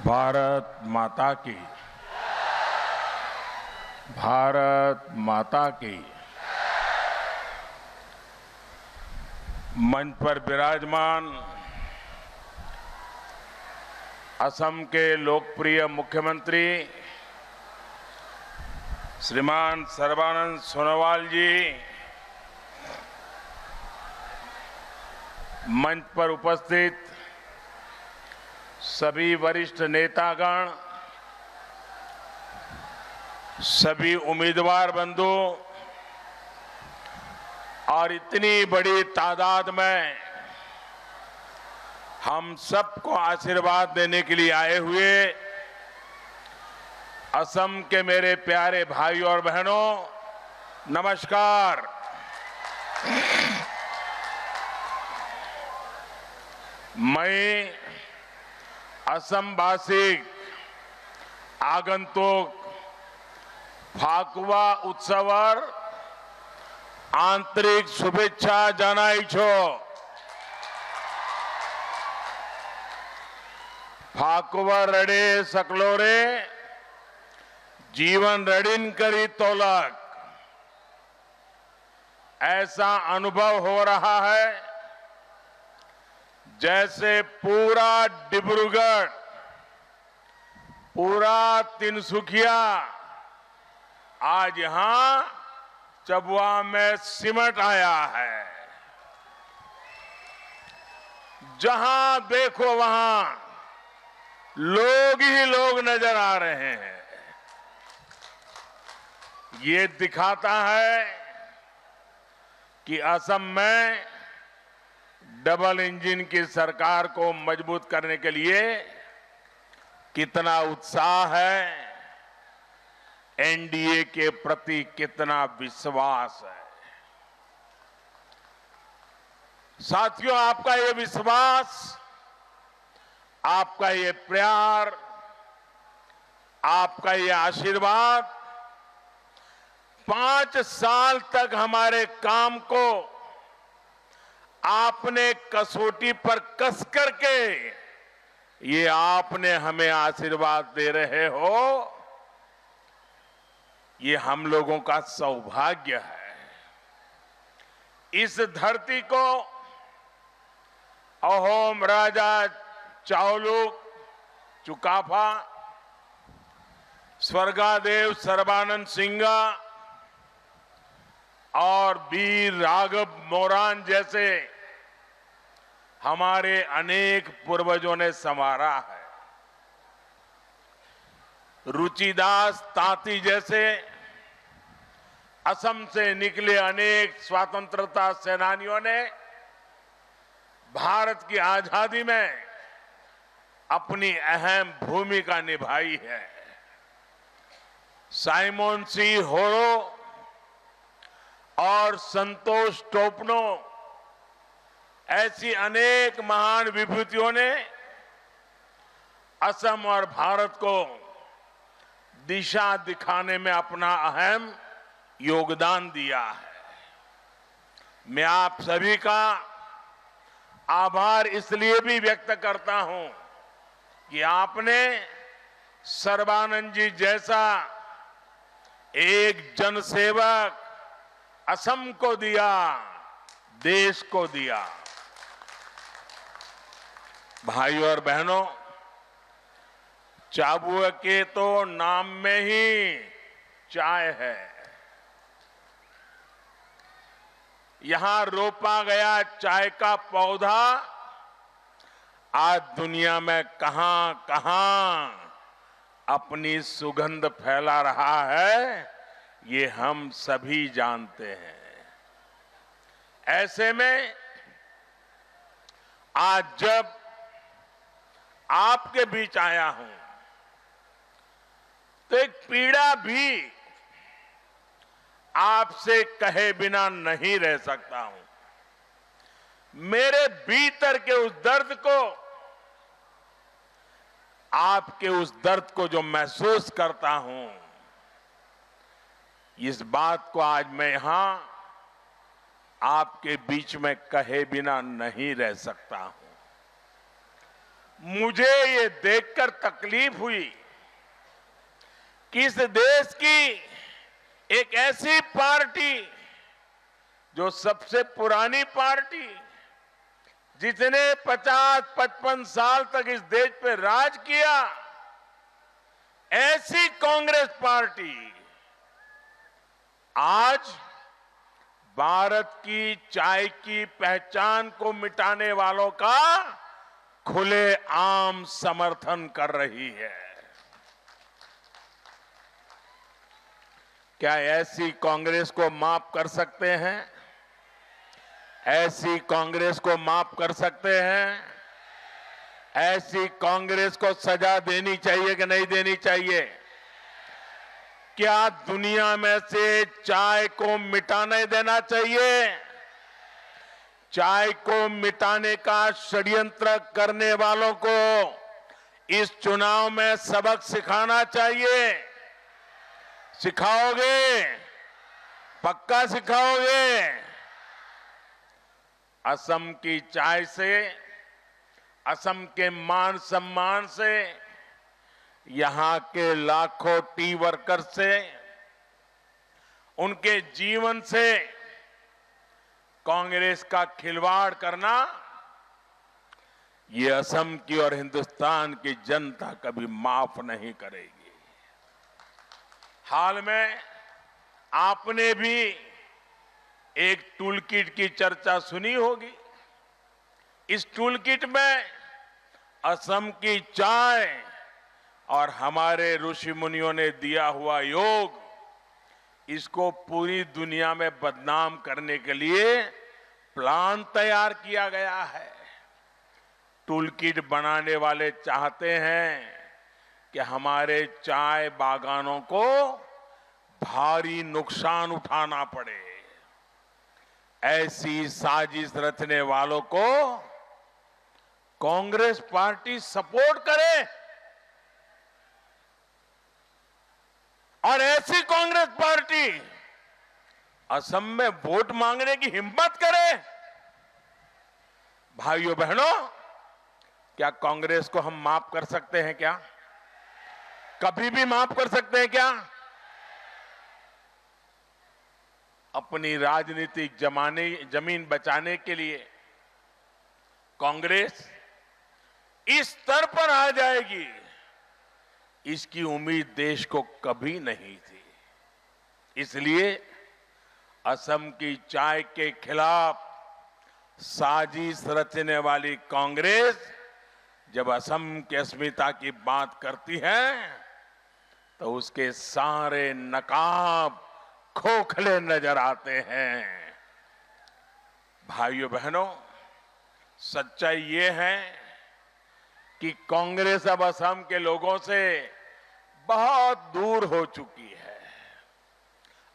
भारत माता की, भारत माता की। मंच पर विराजमान असम के लोकप्रिय मुख्यमंत्री श्रीमान सर्बानंद सोनोवाल जी, मंच पर उपस्थित सभी वरिष्ठ नेतागण, सभी उम्मीदवार बंधु और इतनी बड़ी तादाद में हम सबको आशीर्वाद देने के लिए आए हुए असम के मेरे प्यारे भाई और बहनों, नमस्कार। मैं असमवासी आगंतुक फाकुवा उत्सवर आंतरिक शुभेच्छा जनाई छो। फाकुवा रड़े सकलोरे जीवन रड़िन करी तोलक, ऐसा अनुभव हो रहा है जैसे पूरा डिब्रूगढ़, पूरा तिनसुकिया आज यहां चबुआ में सिमट आया है। जहां देखो वहां लोग ही लोग नजर आ रहे हैं। ये दिखाता है कि असम में डबल इंजन की सरकार को मजबूत करने के लिए कितना उत्साह है, एनडीए के प्रति कितना विश्वास है। साथियों, आपका ये विश्वास, आपका ये प्यार, आपका ये आशीर्वाद 5 साल तक हमारे काम को आपने कसौटी पर कस करके ये आपने हमें आशीर्वाद दे रहे हो, ये हम लोगों का सौभाग्य है। इस धरती को अहोम राजा चाओलुक चुकाफा, स्वर्गादेव सर्बानंद सिंगा और वीर राघव मोरान जैसे हमारे अनेक पूर्वजों ने संवारा है। रुचिदास तांती जैसे असम से निकले अनेक स्वतंत्रता सेनानियों ने भारत की आजादी में अपनी अहम भूमिका निभाई है। साइमन सी होरो और संतोष टोपनो ऐसी अनेक महान विभूतियों ने असम और भारत को दिशा दिखाने में अपना अहम योगदान दिया है। मैं आप सभी का आभार इसलिए भी व्यक्त करता हूं कि आपने सर्बानंद जी जैसा एक जनसेवक असम को दिया, देश को दिया। भाइयों और बहनों, चाबुआ के तो नाम में ही चाय है। यहां रोपा गया चाय का पौधा आज दुनिया में कहां-कहां अपनी सुगंध फैला रहा है, ये हम सभी जानते हैं। ऐसे में आज जब आपके बीच आया हूं तो एक पीड़ा भी आपसे कहे बिना नहीं रह सकता हूं। मेरे भीतर के उस दर्द को, आपके उस दर्द को जो महसूस करता हूं, इस बात को आज मैं यहां आपके बीच में कहे बिना नहीं रह सकता हूं। मुझे ये देखकर तकलीफ हुई कि इस देश की एक ऐसी पार्टी जो सबसे पुरानी पार्टी, जिसने 50-55 साल तक इस देश पे राज किया, ऐसी कांग्रेस पार्टी आज भारत की चाय की पहचान को मिटाने वालों का खुलेआम समर्थन कर रही है। क्या ऐसी कांग्रेस को माफ कर सकते हैं? ऐसी कांग्रेस को माफ कर सकते हैं? ऐसी कांग्रेस को सजा देनी चाहिए कि नहीं देनी चाहिए? क्या दुनिया में से चाय को मिटाने देना चाहिए? चाय को मिटाने का षड्यंत्र करने वालों को इस चुनाव में सबक सिखाना चाहिए। सिखाओगे? पक्का सिखाओगे? असम की चाय से, असम के मान सम्मान से, यहां के लाखों टी वर्कर से, उनके जीवन से कांग्रेस का खिलवाड़ करना, ये असम की और हिंदुस्तान की जनता कभी माफ नहीं करेगी। हाल में आपने भी एक टूलकिट की चर्चा सुनी होगी। इस टूलकिट में असम की चाय और हमारे ऋषि मुनियों ने दिया हुआ योग, इसको पूरी दुनिया में बदनाम करने के लिए प्लान तैयार किया गया है। टूलकिट बनाने वाले चाहते हैं कि हमारे चाय बागानों को भारी नुकसान उठाना पड़े। ऐसी साजिश रचने वालों को कांग्रेस पार्टी सपोर्ट करे और ऐसी कांग्रेस पार्टी असम में वोट मांगने की हिम्मत करे। भाइयों बहनों, क्या कांग्रेस को हम माफ कर सकते हैं? क्या कभी भी माफ कर सकते हैं? क्या अपनी राजनीतिक जमीन बचाने के लिए कांग्रेस इस स्तर पर आ जाएगी, इसकी उम्मीद देश को कभी नहीं थी। इसलिए असम की चाय के खिलाफ साजिश रचने वाली कांग्रेस जब असम की अस्मिता की बात करती है तो उसके सारे नकाब खोखले नजर आते हैं। भाइयों बहनों, सच्चाई ये है कि कांग्रेस अब असम के लोगों से बहुत दूर हो चुकी है।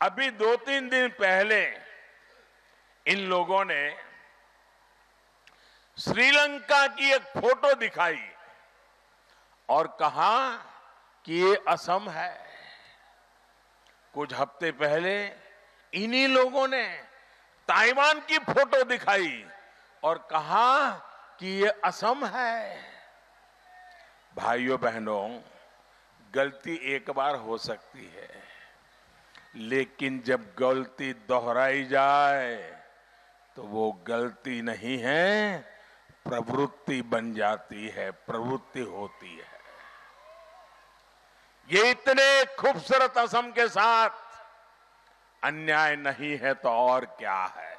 अभी 2-3 दिन पहले इन लोगों ने श्रीलंका की एक फोटो दिखाई और कहा कि ये असम है। कुछ हफ्ते पहले इन्हीं लोगों ने ताइवान की फोटो दिखाई और कहा कि ये असम है। भाइयों बहनों, गलती एक बार हो सकती है, लेकिन जब गलती दोहराई जाए तो वो गलती नहीं है, प्रवृत्ति बन जाती है, प्रवृत्ति होती है। ये इतने खूबसूरत असम के साथ अन्याय नहीं है तो और क्या है?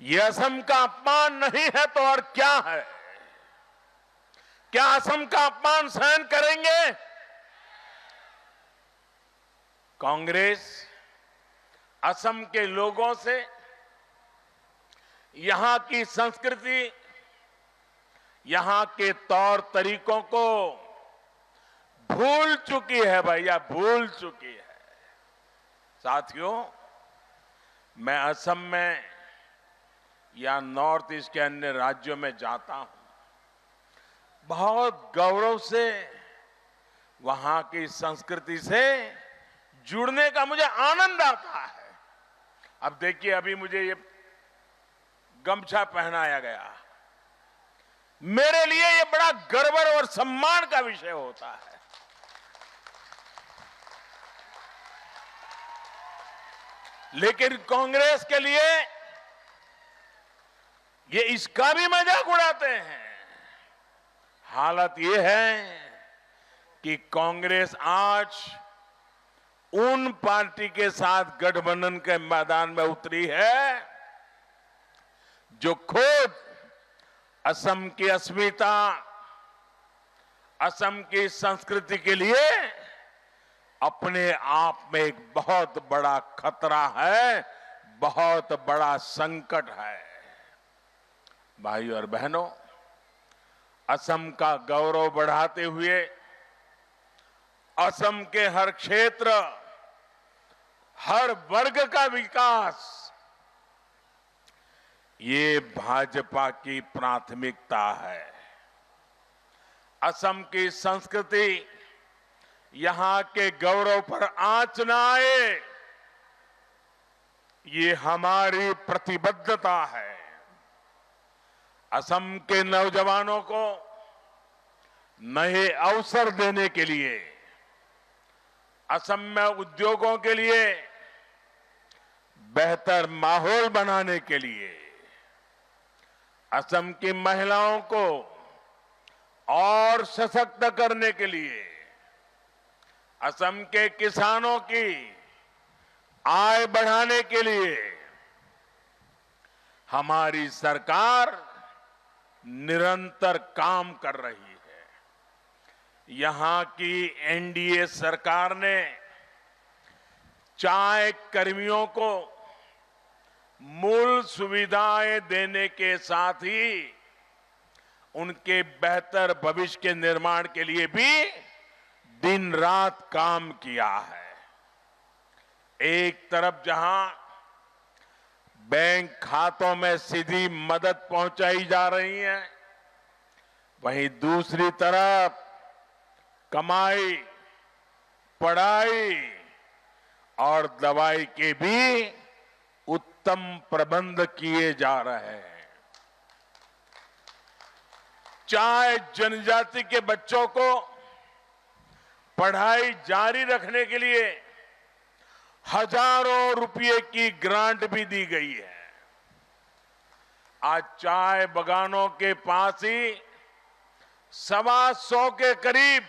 ये असम का अपमान नहीं है तो और क्या है? क्या असम का अपमान सहन करेंगे? कांग्रेस असम के लोगों से यहां की संस्कृति, यहां के तौर तरीकों को भूल चुकी है भैया, भूल चुकी है। साथियों, मैं असम में या नॉर्थ ईस्ट के अन्य राज्यों में जाता हूं, बहुत गौरव से वहां की संस्कृति से जुड़ने का मुझे आनंद आता है। अब देखिए, अभी मुझे ये गमछा पहनाया गया, मेरे लिए ये बड़ा गर्व और सम्मान का विषय होता है। लेकिन कांग्रेस के लिए ये इसका भी मजाक उड़ाते हैं। हालत ये है कि कांग्रेस आज उन पार्टी के साथ गठबंधन के मैदान में उतरी है जो खुद असम की अस्मिता, असम की संस्कृति के लिए अपने आप में एक बहुत बड़ा खतरा है, बहुत बड़ा संकट है। भाइयों और बहनों, असम का गौरव बढ़ाते हुए असम के हर क्षेत्र, हर वर्ग का विकास, ये भाजपा की प्राथमिकता है। असम की संस्कृति, यहां के गौरव पर आंच न आए, ये हमारी प्रतिबद्धता है। असम के नौजवानों को नए अवसर देने के लिए, असम में उद्योगों के लिए बेहतर माहौल बनाने के लिए, असम की महिलाओं को और सशक्त करने के लिए, असम के किसानों की आय बढ़ाने के लिए हमारी सरकार निरंतर काम कर रही है। यहां की एनडीए सरकार ने चाय कर्मियों को मूल सुविधाएं देने के साथ ही उनके बेहतर भविष्य के निर्माण के लिए भी दिन रात काम किया है। एक तरफ जहां बैंक खातों में सीधी मदद पहुंचाई जा रही है, वहीं दूसरी तरफ कमाई, पढ़ाई और दवाई के भी उत्तम प्रबंध किए जा रहे हैं। चाहे जनजाति के बच्चों को पढ़ाई जारी रखने के लिए हजारों रुपए की ग्रांट भी दी गई है। आज चाय बागानों के पास ही 125 के करीब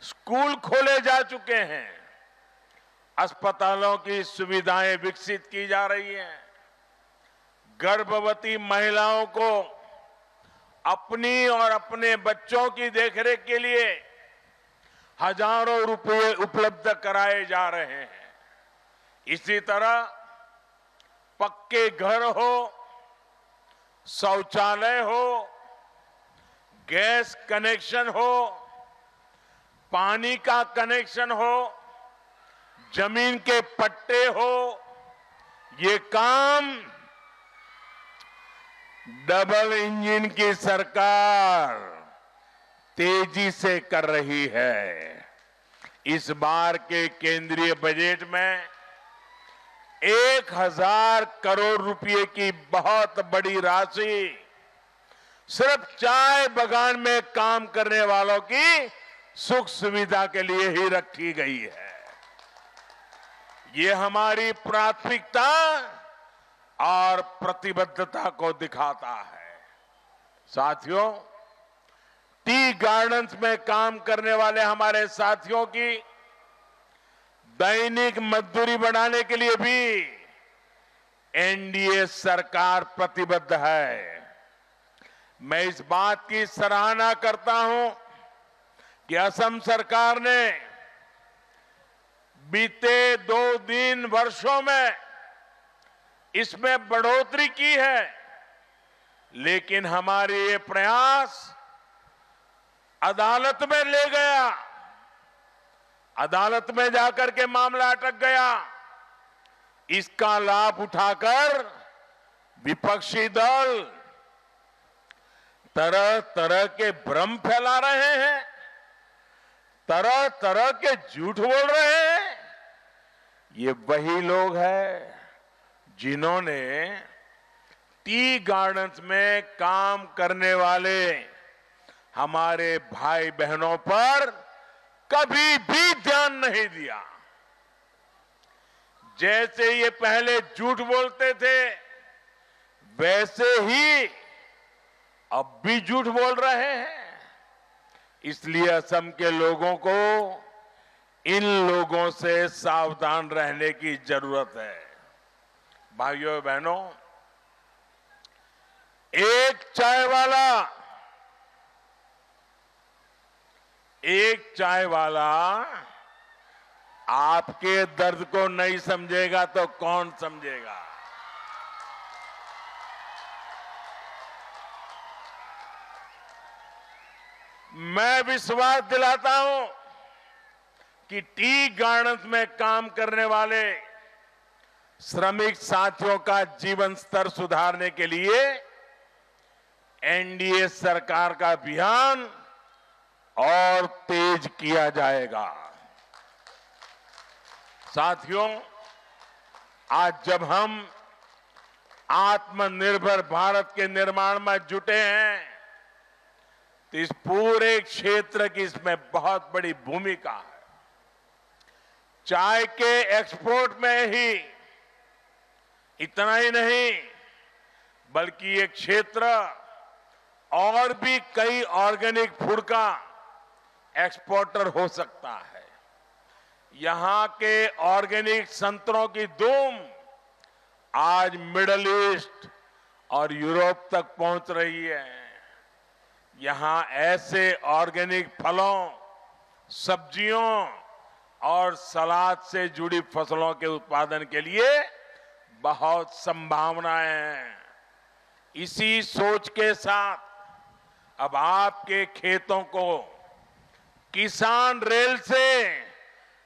स्कूल खोले जा चुके हैं। अस्पतालों की सुविधाएं विकसित की जा रही हैं। गर्भवती महिलाओं को अपनी और अपने बच्चों की देखरेख के लिए हजारों रुपए उपलब्ध कराए जा रहे हैं। इसी तरह पक्के घर हो, शौचालय हो, गैस कनेक्शन हो, पानी का कनेक्शन हो, जमीन के पट्टे हो, ये काम डबल इंजन की सरकार तेजी से कर रही है। इस बार के केंद्रीय बजट में 1000 करोड़ रुपए की बहुत बड़ी राशि सिर्फ चाय बागान में काम करने वालों की सुख सुविधा के लिए ही रखी गई है। ये हमारी प्राथमिकता और प्रतिबद्धता को दिखाता है। साथियों, टी गार्डन्स में काम करने वाले हमारे साथियों की दैनिक मजदूरी बढ़ाने के लिए भी एनडीए सरकार प्रतिबद्ध है। मैं इस बात की सराहना करता हूं कि असम सरकार ने बीते 2 वर्षों में इसमें बढ़ोतरी की है, लेकिन हमारे ये प्रयास अदालत में ले गया। अदालत में जाकर के मामला अटक गया। इसका लाभ उठाकर विपक्षी दल तरह तरह के भ्रम फैला रहे हैं, तरह तरह के झूठ बोल रहे हैं। ये वही लोग हैं जिन्होंने टी गार्डन्स में काम करने वाले हमारे भाई बहनों पर कभी भी ध्यान नहीं दिया। जैसे ये पहले झूठ बोलते थे, वैसे ही अब भी झूठ बोल रहे हैं। इसलिए असम के लोगों को इन लोगों से सावधान रहने की जरूरत है। भाइयों बहनों, एक चाय वाला आपके दर्द को नहीं समझेगा तो कौन समझेगा। मैं विश्वास दिलाता हूं कि टी गार्डन्स में काम करने वाले श्रमिक साथियों का जीवन स्तर सुधारने के लिए एनडीए सरकार का अभियान और तेज किया जाएगा। साथियों, आज जब हम आत्मनिर्भर भारत के निर्माण में जुटे हैं, तो इस पूरे क्षेत्र की इसमें बहुत बड़ी भूमिका है। चाय के एक्सपोर्ट में ही इतना ही नहीं, बल्कि ये क्षेत्र और भी कई ऑर्गेनिक फूड का एक्सपोर्टर हो सकता है। यहां के ऑर्गेनिक संतरों की धूम आज मिडिल ईस्ट और यूरोप तक पहुंच रही है। यहां ऐसे ऑर्गेनिक फलों, सब्जियों और सलाद से जुड़ी फसलों के उत्पादन के लिए बहुत संभावनाएं हैं। इसी सोच के साथ अब आपके खेतों को किसान रेल से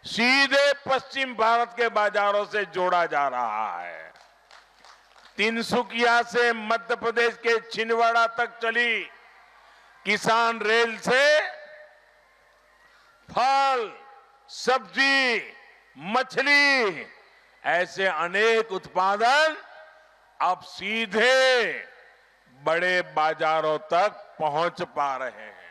सीधे पश्चिम भारत के बाजारों से जोड़ा जा रहा है। तिनसुकिया से मध्य प्रदेश के छिंदवाड़ा तक चली किसान रेल से फल, सब्जी, मछली ऐसे अनेक उत्पादन अब सीधे बड़े बाजारों तक पहुंच पा रहे हैं।